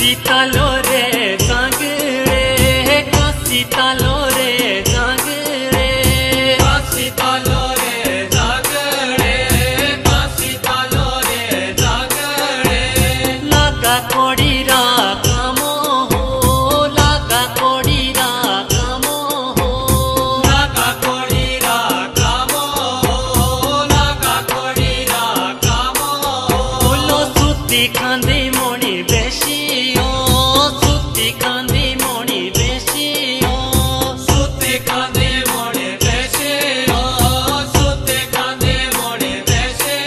काशी तालो रे जाग रे काशी तालो रे जाग रे काशी तालो रे जाग रे काशी तालो रे जाग रे लगा कोड़ीरा कामो हो लगा कोड़ीरा कामो हो लगा कोड़ीरा कामो हो लगा कोड़ीरा कामो हो बोलो सुती खांदी मोड़ी बेशी सुती कांदी मोड़ी बेशी सुती कांदी मोड़ी बेशी सुती कांदी मोड़ी बेशी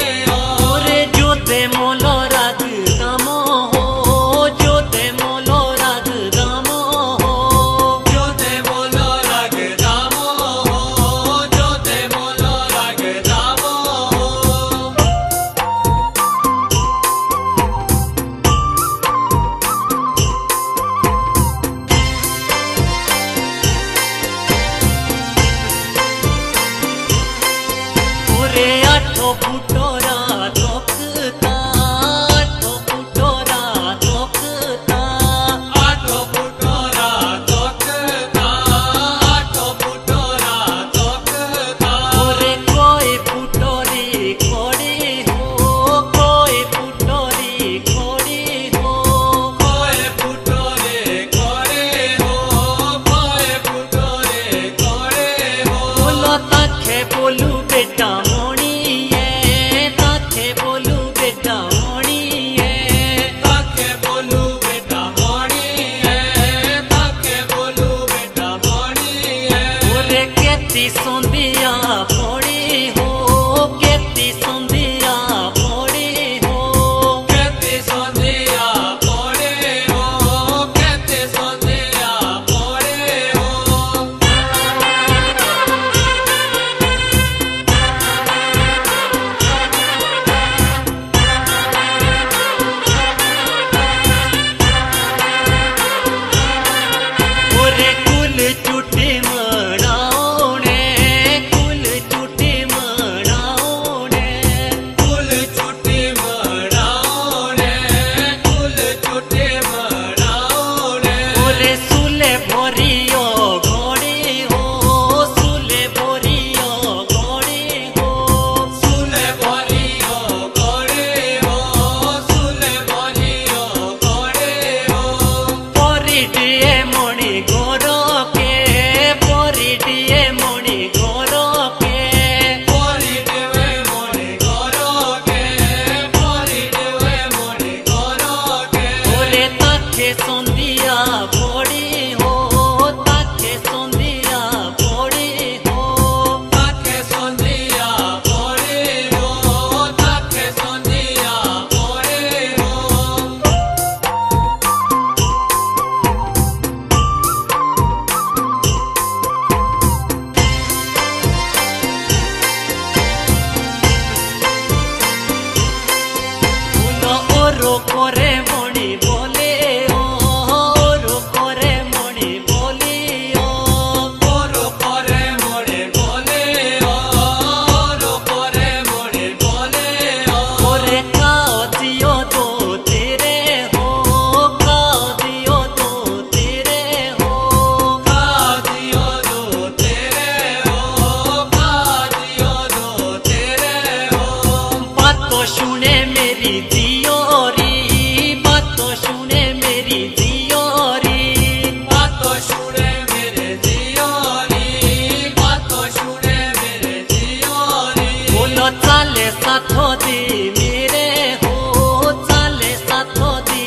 ओरे जोते मोलो राग दामो हो जोते मोलो राग दामो हो जोते मोलो राग दामो हो जोते मोलो राग दामो हो ओरे आठो फुटोरा तोकता आठो फुटोरा तोकता आठो फुटोरा तोकता आठो फुटोरा तोकता ओरे कोई फुटोरी खोड़ी हो कोई फुटोरी खोड़ी हो कोई फुटोरी खोड़ी हो कोई फुटोरी खोड़ी हो बोलो ताखे बोलू बेटा मोणी है ताखे बोलू बेटा मोणी है ताखे बोलू बेटा मोणी है ताखे बोलू बेटा मोणी है ओरे केती सोंदिया फोड़ी हो केती सोंदिया फोड़ी हो केती सोंदिया फोड़ी हो केती सोंदिया फोड़ी हो ओरे कुल चुटी मनाओने कुल चुटी मनाओने कुल चुटी मनाओने कुल चुटी मनाओने ओरे सुले भरियो घोड़ी हो सुले भरियो घोड़ी हो सुले भरियो घोड़ी हो सुले भरियो घोड़ी हो परिडिए मणि गोरो के परिडिए मणि गोरो के परिडिए मणि गोरो के परिडिए मणि गोरो के ओरे ताखे सोंदिया फोड़ी हो ताखे सोंदिया फोड़ी हो ताखे सोंदिया फोड़ी हो ताखे सोंदिया फोड़ी हो उनो ओरो करे मणि बोले ओरो करे मणि बोली ओरो करे मणि बोले ओरो करे मणि बोले ओरे काओ दियो तो तेरे हो काओ दियो तो तेरे हो काओ दियो तो तेरे हो काओ दियो तो तेरे हो बातों सुने मेरी जियोरी बातों सुने मेरी जियोरी बातों सुने मेरे जियोरी बातों सुने मेरे जियोरी बोलो चाले साथो दी मेरे हो चाले साथो दी